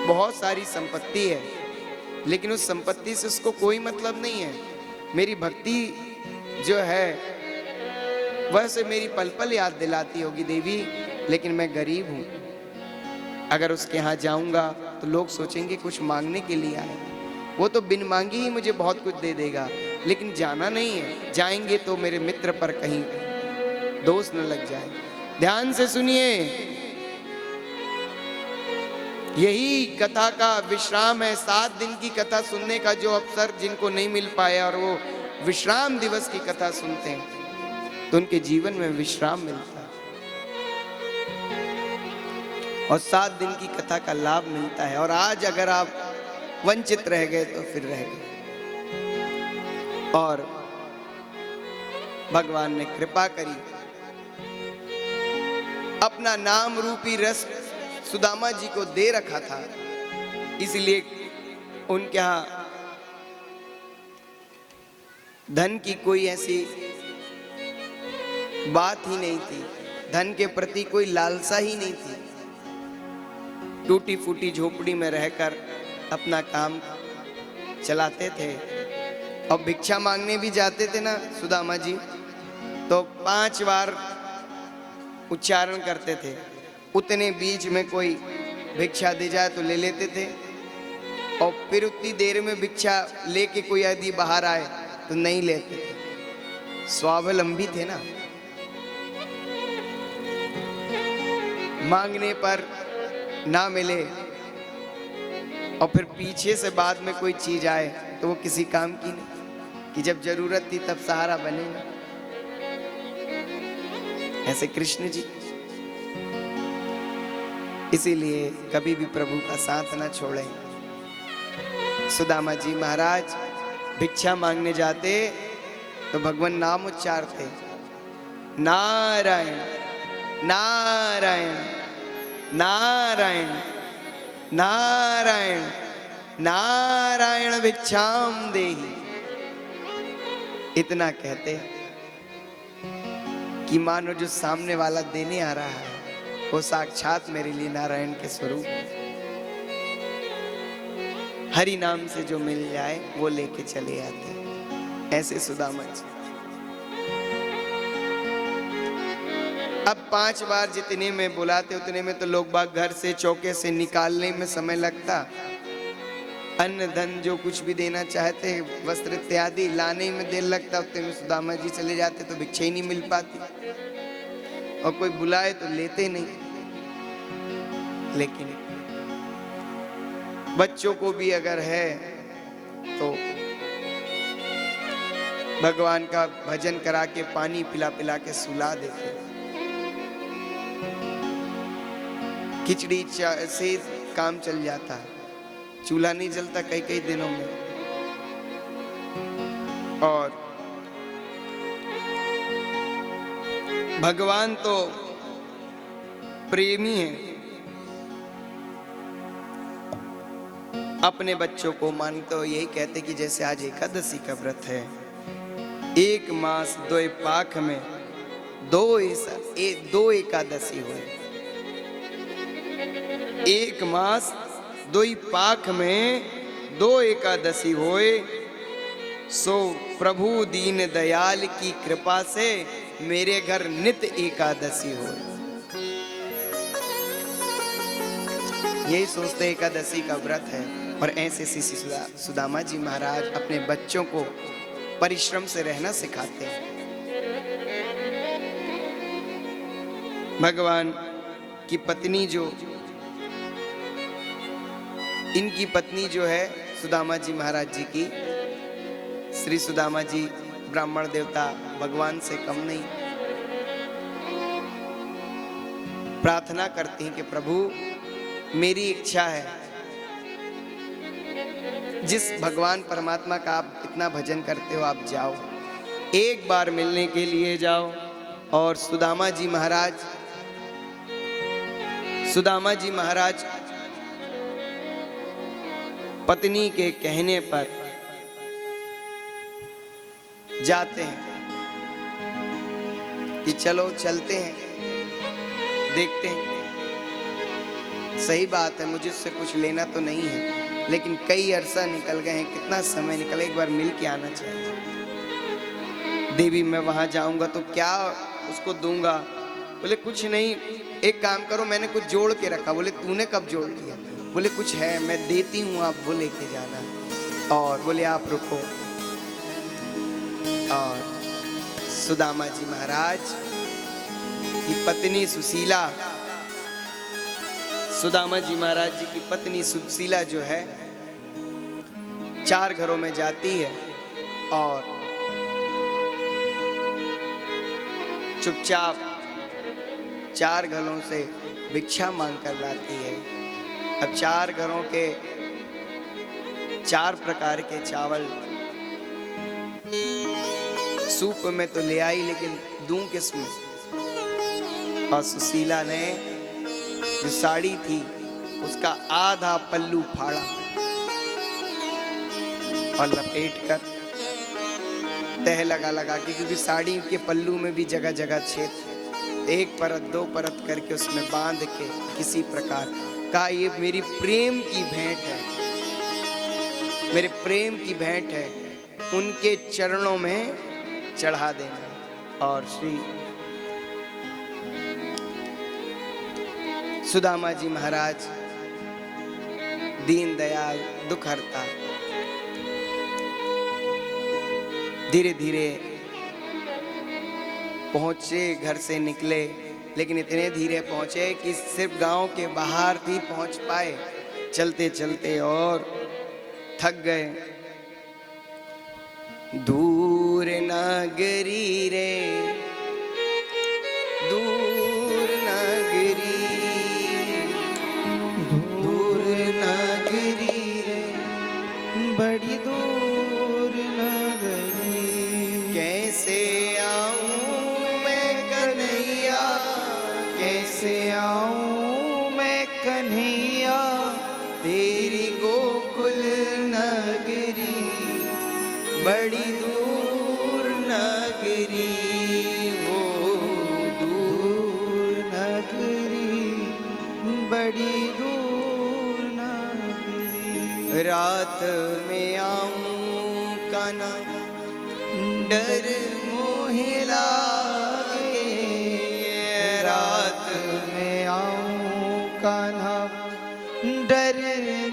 बहुत सारी संपत्ति है, लेकिन उस संपत्ति से उसको कोई मतलब नहीं है। मेरी भक्ति जो है वह से मेरी पल पल याद दिलाती होगी देवी, लेकिन मैं गरीब हूं। अगर उसके यहाँ जाऊंगा तो लोग सोचेंगे कुछ मांगने के लिए आए, वो तो बिन मांगी ही मुझे बहुत कुछ दे देगा, लेकिन जाना नहीं है। जाएंगे तो मेरे मित्र पर कहीं दोष न लग जाए। ध्यान से सुनिए, यही कथा का विश्राम है। 7 दिन की कथा सुनने का जो अवसर जिनको नहीं मिल पाया और वो विश्राम दिवस की कथा सुनते हैं तो उनके जीवन में विश्राम मिलता है और 7 दिन की कथा का लाभ मिलता है। और आज अगर आप वंचित रह गए तो फिर रह गए, और भगवान ने कृपा करी, अपना नाम रूपी रस सुदामा जी को दे रखा था, इसलिए उनके यहां धन की कोई ऐसी बात ही नहीं थी, धन के प्रति कोई लालसा ही नहीं थी। टूटी फूटी झोपड़ी में रहकर अपना काम चलाते थे और भिक्षा मांगने भी जाते थे ना सुदामा जी, तो 5 बार उच्चारण करते थे। उतने बीच में कोई भिक्षा दे जाए तो ले लेते थे, और फिर उतनी देर में भिक्षा लेके कोई यदि बाहर आए तो नहीं लेते थे। स्वावलंबी थे ना, मांगने पर ना मिले और फिर पीछे से बाद में कोई चीज आए तो वो किसी काम की नहीं, कि जब जरूरत थी तब सहारा बने ना। ऐसे कृष्ण जी, इसीलिए कभी भी प्रभु का साथ ना छोड़ें। सुदामा जी महाराज भिक्षा मांगने जाते तो भगवान नाम उच्चारते, नारायण नारायण नारायण नारायण नारायण भिक्षाम देहि। इतना कहते कि मानो जो सामने वाला देने आ रहा है वो साक्षात मेरे लिए नारायण के स्वरूप है। हरि नाम से जो मिल जाए वो लेके चले आते। ऐसे सुदामा जी। अब 5 बार जितने में बुलाते उतने में तो लोग बाग घर से चौके से निकालने में समय लगता, अन्न धन जो कुछ भी देना चाहते वस्त्र इत्यादि लाने में देर लगता, उतने में सुदामा जी चले जाते तो भिक्षा ही नहीं मिल पाती, और कोई बुलाए तो लेते नहीं। लेकिन बच्चों को भी अगर है तो भगवान का भजन करा के पानी पिला पिला के सुला देते। खिचड़ी से काम चल जाता, चूल्हा नहीं जलता कई कई दिनों में। और भगवान तो प्रेमी है, अपने बच्चों को मानते हो यही कहते कि जैसे आज एकादशी का व्रत है, 1 मास 2 पाख में 2 एकादशी हुए। 1 मास 2 पाख में 2 एकादशी होए, सो प्रभु दीन दयाल की कृपा से मेरे घर नित एकादशी हो। यही सोचते एकादशी का व्रत है। और ऐसे श्री सुदामा जी महाराज अपने बच्चों को परिश्रम से रहना सिखाते हैं। भगवान की पत्नी जो, इनकी पत्नी जो है सुदामा जी महाराज जी की, श्री सुदामा जी ब्राह्मण देवता भगवान से कम नहीं, प्रार्थना करती हैं कि प्रभु मेरी इच्छा है, जिस भगवान परमात्मा का आप इतना भजन करते हो आप जाओ, एक बार मिलने के लिए जाओ। और सुदामा जी महाराज पत्नी के कहने पर जाते हैं कि चलो चलते हैं, देखते हैं। सही बात है, मुझे उससे कुछ लेना तो नहीं है, लेकिन कई अरसा निकल गए हैं, कितना समय निकला, एक बार मिल के आना चाहिए। देवी मैं वहां जाऊंगा तो क्या उसको दूंगा? बोले कुछ नहीं, एक काम करो, मैंने कुछ जोड़ के रखा। बोले तूने कब जोड़ लिया? बोले कुछ है, मैं देती हूँ, आप वो लेके जाना। और बोले आप रुको। और सुदामा जी महाराज की पत्नी सुशीला, सुदामा जी महाराज जी की पत्नी सुशीला जो है 4 घरों में जाती है और चुपचाप 4 घरों से भिक्षा मांग कर लाती है। अब 4 घरों के 4 प्रकार के चावल सूप में तो ले आई, लेकिन दूं किसमें? और सुशीला ने जो साड़ी थी उसका आधा पल्लू फाड़ा और लपेट कर तह लगा लगा के, क्योंकि साड़ी के पल्लू में भी जगह जगह छेद, 1 परत 2 परत करके उसमें बांध के किसी प्रकार का, ये मेरी प्रेम की भेंट है, मेरे प्रेम की भेंट है, उनके चरणों में चढ़ा देना। और श्री सुदामा जी महाराज दीन दयाल दुख हरता धीरे धीरे पहुंचे, घर से निकले, लेकिन इतने धीरे पहुंचे कि सिर्फ गांव के बाहर ही पहुंच पाए, चलते चलते और थक गए। दूर नागरी रे, दूर नागरी, दूर नागरी रे, बड़ी दूर नागरी, कैसे आऊं मैं कन्हैया, कैसे आऊं मैं कन्हैया, तेरी गोकुल नगरी, बड़ी दूर नगरी, वो दूर नगरी, बड़ी दूर नगरी। रात में आऊं कान्हा, डर मोहे लागे, रात में आऊं कान्हा, डर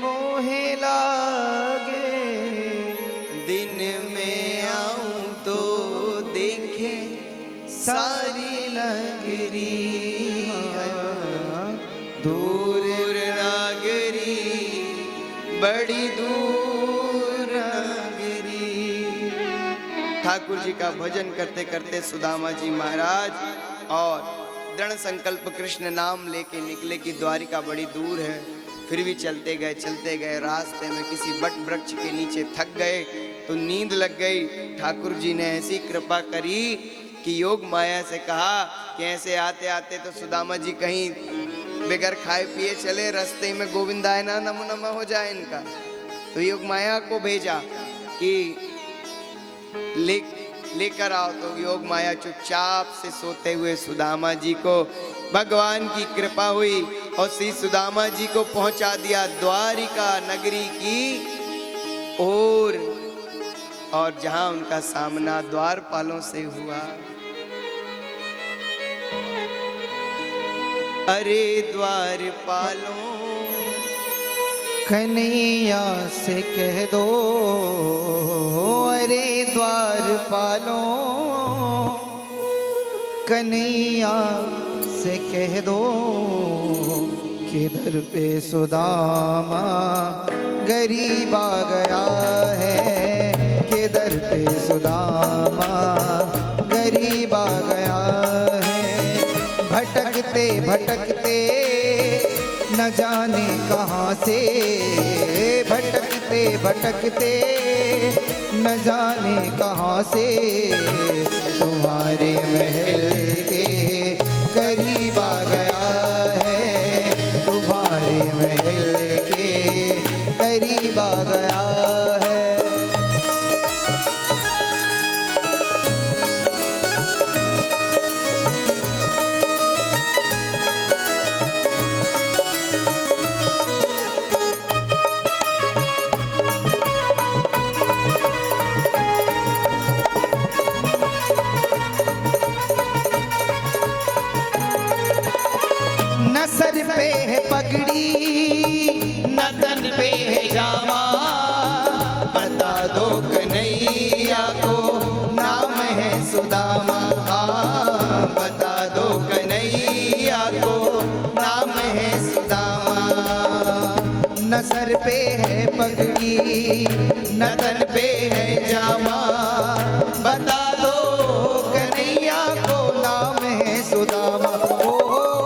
मोहे लागे, दिन में आऊं तो देखे सारी नगरी, दूर नगरी, बड़ी दूर नगरी। ठाकुर जी का भजन करते करते सुदामा जी महाराज और दृढ़ संकल्प कृष्ण नाम लेके निकले कि द्वारिका बड़ी दूर है। फिर भी चलते गए, रास्ते में किसी बट वृक्ष के नीचे थक गए तो नींद लग गई। ठाकुर जी ने ऐसी कृपा करी कि योग माया से कहा कि ऐसे आते आते तो सुदामा जी कहीं बगैर खाए पिए चले, रास्ते में गोविंदाय ना नमो नमः हो जाए इनका। तो योग माया को भेजा कि लेकर आओ। तो योग माया चुपचाप से सोते हुए सुदामा जी को भगवान की कृपा हुई और श्री सुदामा जी को पहुंचा दिया द्वारिका नगरी की ओर, और जहां उनका सामना द्वारपालों से हुआ। अरे द्वारपालों कन्हैया से कह दो, अरे द्वारपालों कन्हैया से कह दो, किधर पे सुदामा गरीब आ गया है, किधर पे सुदामा गरीब आ गया है। भटकते भटकते न जाने कहाँ से, भटकते भटकते न जाने कहाँ से, तुम्हारे महल के करीब आ गया है, तुम्हारे महल के करीब आ गया है। सर पे है पगड़ी न तन पे है जामा, बता दो कन्हैया को नाम है सुदामा, बता दो कन्हैया को नाम है सुदामा। न सर पे है पगड़ी न तन पे है जामा, बता